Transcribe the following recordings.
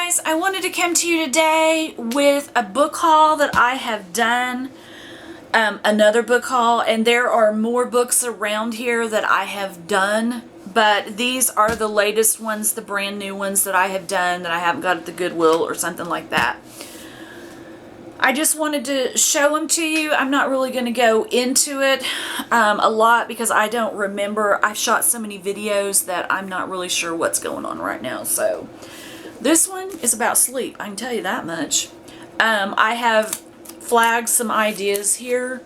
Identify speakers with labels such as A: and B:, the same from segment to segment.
A: guys, I wanted to come to you today with a book haul that I have done, another book haul, and there are more books around here that I have done, but these are the latest ones, the brand new ones that I have done that I haven't got at the Goodwill or something like that. I just wanted to show them to you. I'm not really going to go into it a lot because I don't remember. I've shot so many videos that I'm not really sure what's going on right now. So this one is about sleep. I can tell you that much. I have flagged some ideas here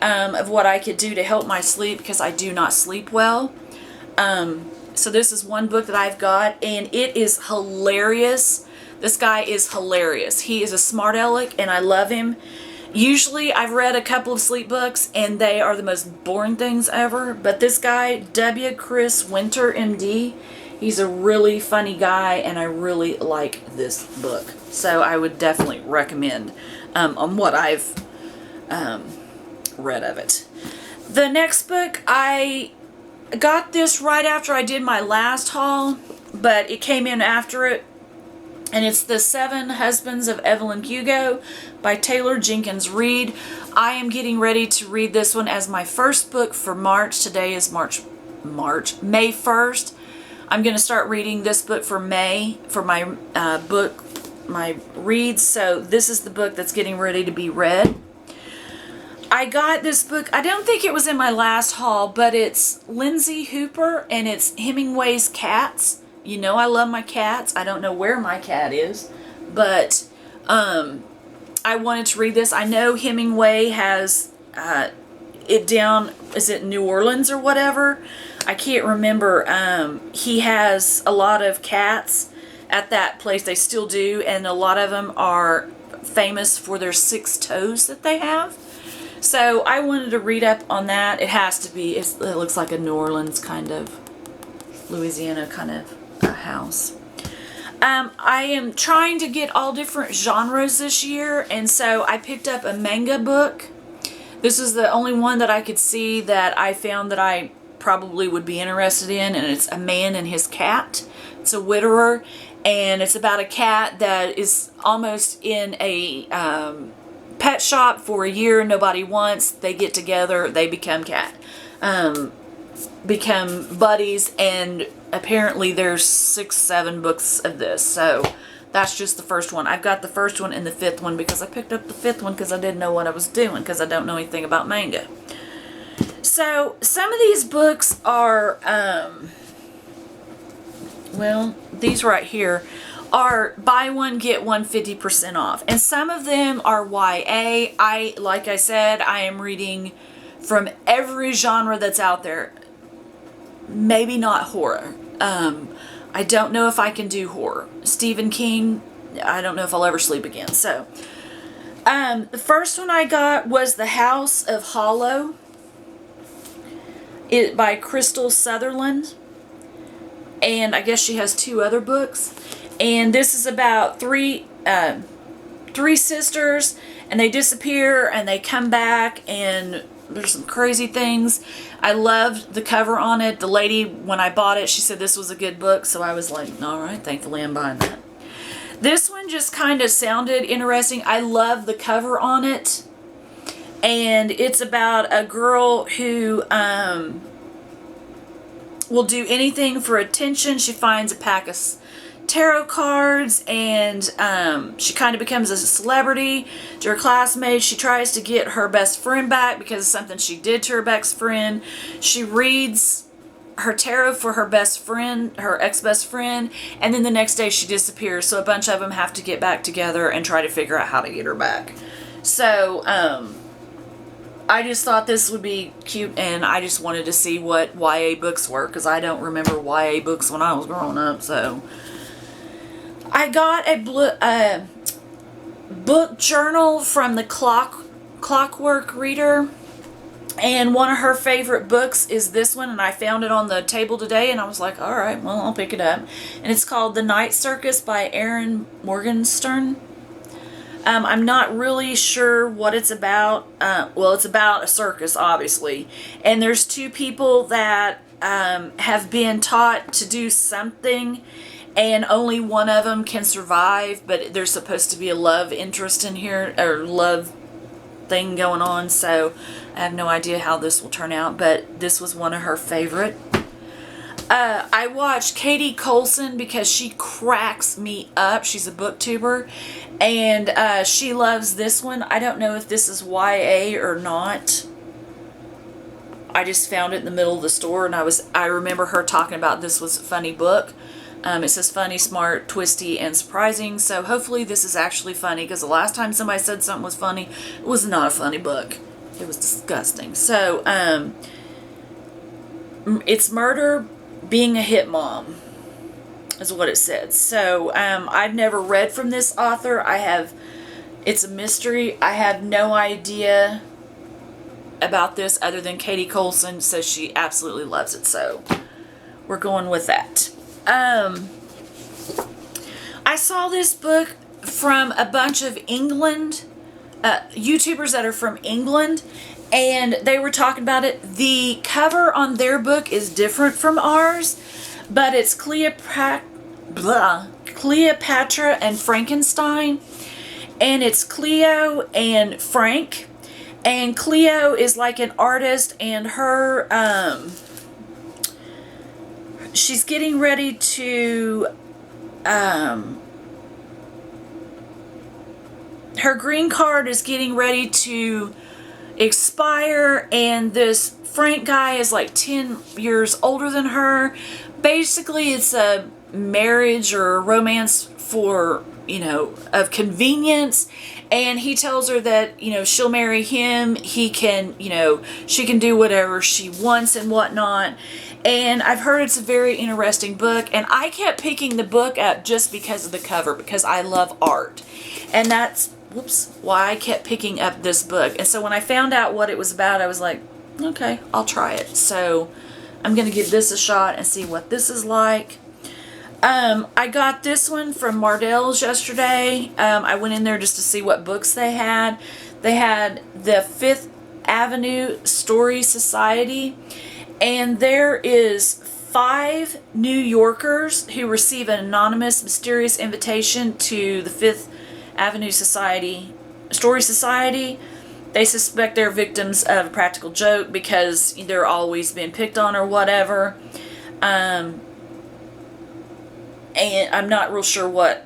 A: of what I could do to help my sleep because I do not sleep well. So this is one book that I've got, and it is hilarious. This guy is hilarious. He is a smart aleck, and I love him. Usually, I've read a couple of sleep books, and they are the most boring things ever. But this guy, W. Chris Winter, MD, he's a really funny guy, and I really like this book. So I would definitely recommend on what I've read of it. The next book, I got this right after I did my last haul, but it came in after it. And it's The Seven Husbands of Evelyn Hugo by Taylor Jenkins Reid. I am getting ready to read this one as my first book for March. Today is May 1st. I'm going to start reading this book for May for my my reads. So this is the book that's getting ready to be read. I got this book, I don't think it was in my last haul, but it's Lindsay Hooper and it's Hemingway's Cats. You know I love my cats. I don't know where my cat is, but I wanted to read this. I know Hemingway has it down, is it New Orleans or whatever? I can't remember. He has a lot of cats at that place. They still do, and a lot of them are famous for their 6 toes that they have. So I wanted to read up on that. It has to be, it looks like a New Orleans kind of, Louisiana kind of house. I am trying to get all different genres this year, and so I picked up a manga book. This is the only one that I could see that I found that I probably would be interested in, and it's A Man and His Cat. It's a Whitterer, and it's about a cat that is almost in a pet shop for a year. Nobody wants. They get together. They become become buddies, and apparently there's 6-7 books of this, so that's just the first one. I've got the first one and the 5th one because I picked up the 5th one because I didn't know what I was doing because I don't know anything about manga. So some of these books are well, these right here are buy one get one 50% off, and some of them are YA. Like I said, I am reading from every genre that's out there. Maybe not horror. I don't know if I can do horror. Stephen King, I don't know if I'll ever sleep again. So, the first one I got was The House of Hollow, by Crystal Sutherland. And I guess she has 2 other books. And this is about three sisters, and they disappear, and they come back, and there's some crazy things. I loved the cover on it. The lady, when I bought it, she said this was a good book, so I was like, all right, thankfully I'm buying that. This one just kind of sounded interesting. I love the cover on it, and it's about a girl who will do anything for attention. She finds a pack of tarot cards, and she kind of becomes a celebrity to her classmates. She tries to get her best friend back because of something she did to her best friend. She reads her tarot for her best friend, her ex-best friend, and then the next day she disappears. So a bunch of them have to get back together and try to figure out how to get her back. So I just thought this would be cute, and I just wanted to see what YA books were because I don't remember YA books when I was growing up. So I got a book journal from the Clockwork Reader, and one of her favorite books is this one, and I found it on the table today, and I was like, alright, well, I'll pick it up. And it's called The Night Circus by Erin Morgenstern. I'm not really sure what it's about. Well, it's about a circus, obviously, and there's 2 people that have been taught to do something, and only one of them can survive, but there's supposed to be a love interest in here, or love thing going on, so I have no idea how this will turn out, but this was one of her favorite. I watched Katie Colson because she cracks me up. She's a booktuber, and she loves this one. I don't know if this is YA or not. I just found it in the middle of the store, and I remember her talking about this was a funny book. It says funny, smart, twisty, and surprising, so hopefully this is actually funny, because the last time somebody said something was funny, it was not a funny book. It was disgusting. So, it's murder being a hit mom, is what it said. So, I've never read from this author. It's a mystery. I have no idea about this other than Katie Colson says she absolutely loves it, so we're going with that. I saw this book from a bunch of YouTubers that are from England, and they were talking about it. The cover on their book is different from ours, but it's Cleopatra and Frankenstein, and it's Cleo and Frank, and Cleo is like an artist, and her, she's getting ready to, her green card is getting ready to expire, and this Frank guy is like 10 years older than her. Basically, it's a marriage or a romance for, of convenience, and he tells her that, she'll marry him, he can, she can do whatever she wants and whatnot. And I've heard it's a very interesting book, and I kept picking the book up just because of the cover, because I love art. And that's, why I kept picking up this book. And so when I found out what it was about, I was like, okay, I'll try it. So I'm going to give this a shot and see what this is like. I got this one from Mardell's yesterday. I went in there just to see what books they had. They had the Fifth Avenue Story Society, and there is 5 New Yorkers who receive an anonymous, mysterious invitation to the Fifth Avenue Story Society. They suspect they're victims of a practical joke because they're always being picked on or whatever. And I'm not real sure what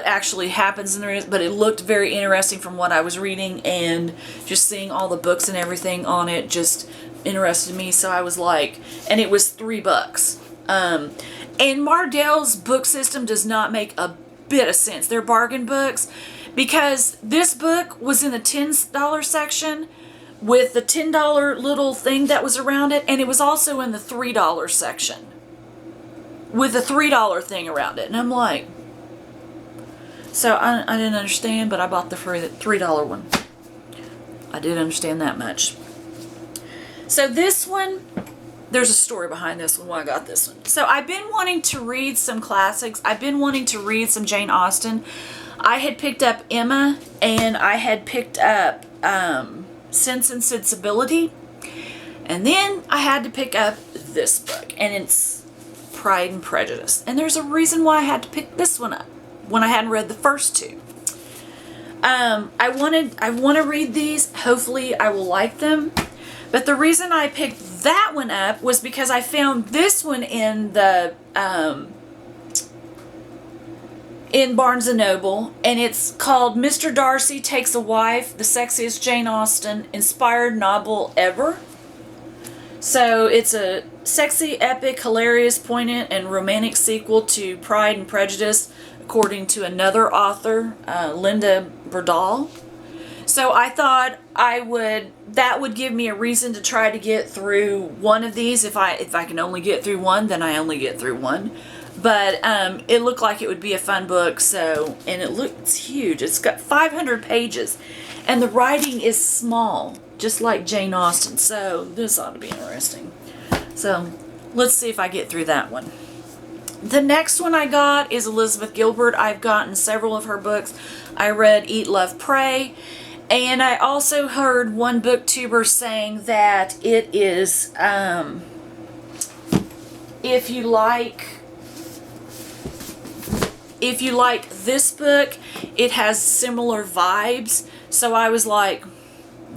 A: actually happens in there, but it looked very interesting from what I was reading, and just seeing all the books and everything on it just interested me. So I was like, and it was $3. And Mardell's book system does not make a bit of sense. They're bargain books, because this book was in the $10 section with the $10 little thing that was around it, and it was also in the $3 section with the $3 thing around it. And I'm like, so I didn't understand, but I bought the $3 one. I did understand that much. So this one, there's a story behind this one, why I got this one. So I've been wanting to read some classics. I've been wanting to read some Jane Austen. I had picked up Emma, and I had picked up Sense and Sensibility. And then I had to pick up this book, and it's Pride and Prejudice. And there's a reason why I had to pick this one up when I hadn't read the first 2. I want to read these. Hopefully I will like them. But the reason I picked that one up was because I found this one in the in Barnes & Noble, and it's called Mr. Darcy Takes a Wife, the Sexiest Jane Austen Inspired Novel Ever. So it's a sexy, epic, hilarious, poignant, and romantic sequel to Pride and Prejudice, according to another author, Linda Burdall. So I thought that would give me a reason to try to get through one of these. If I can only get through one, then I only get through one. But it looked like it would be a fun book, and it's huge. It's got 500 pages, and the writing is small, just like Jane Austen. So this ought to be interesting. So let's see if I get through that one. The next one I got is Elizabeth Gilbert. I've gotten several of her books. I read Eat, Love, Pray. And I also heard one booktuber saying that it is, if you like if you like this book, it has similar vibes. So I was like,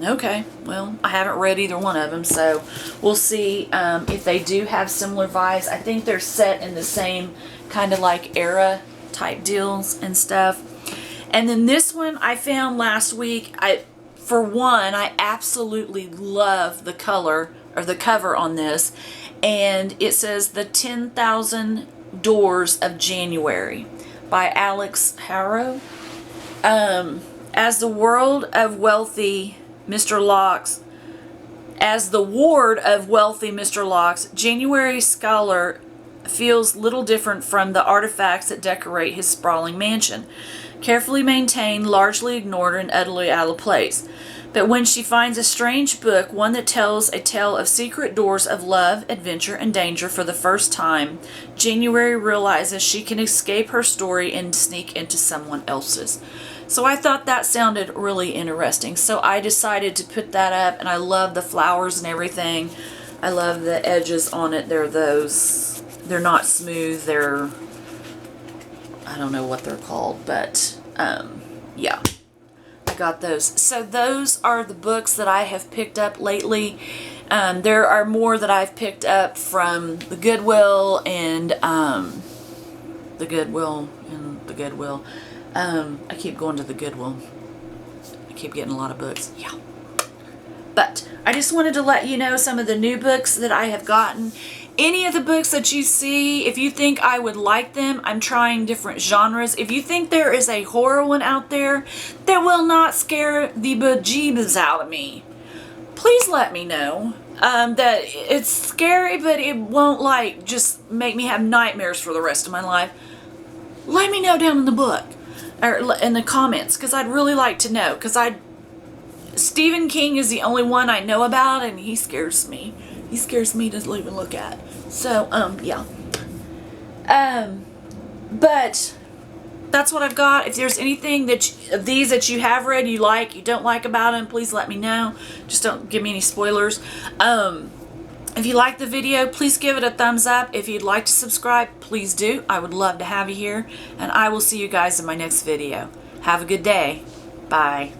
A: okay, well, I haven't read either one of them, so we'll see if they do have similar vibes. I think they're set in the same kind of like era type deals and stuff. And then this one I found last week. For one, I absolutely love the color or the cover on this, and it says The 10,000 Doors of January by Alex Harrow. As the ward of wealthy Mr. Locke's, January Scholar feels little different from the artifacts that decorate his sprawling mansion. Carefully maintained, largely ignored, and utterly out of place. But when she finds a strange book, one that tells a tale of secret doors of love, adventure, and danger for the first time, January realizes she can escape her story and sneak into someone else's. So I thought that sounded really interesting. So I decided to put that up, and I love the flowers and everything. I love the edges on it. They're not smooth. I don't know what they're called, but yeah, I got those. So those are the books that I have picked up lately. There are more that I've picked up from the Goodwill and the Goodwill. I keep going to the Goodwill. I keep getting a lot of books. Yeah. But I just wanted to let you know some of the new books that I have gotten. Any of the books that you see, if you think I would like them, I'm trying different genres. If you think there is a horror one out there that will not scare the bejeebus out of me, please let me know. That it's scary, but it won't like just make me have nightmares for the rest of my life. Let me know down in the book or in the comments, because I'd really like to know. Because Stephen King is the only one I know about, and he scares me. He scares me to even look at. So, yeah. But that's what I've got. If there's anything of these that you have read, you don't like about them, please let me know. Just don't give me any spoilers. If you like the video, please give it a thumbs up. If you'd like to subscribe, please do. I would love to have you here. And I will see you guys in my next video. Have a good day. Bye.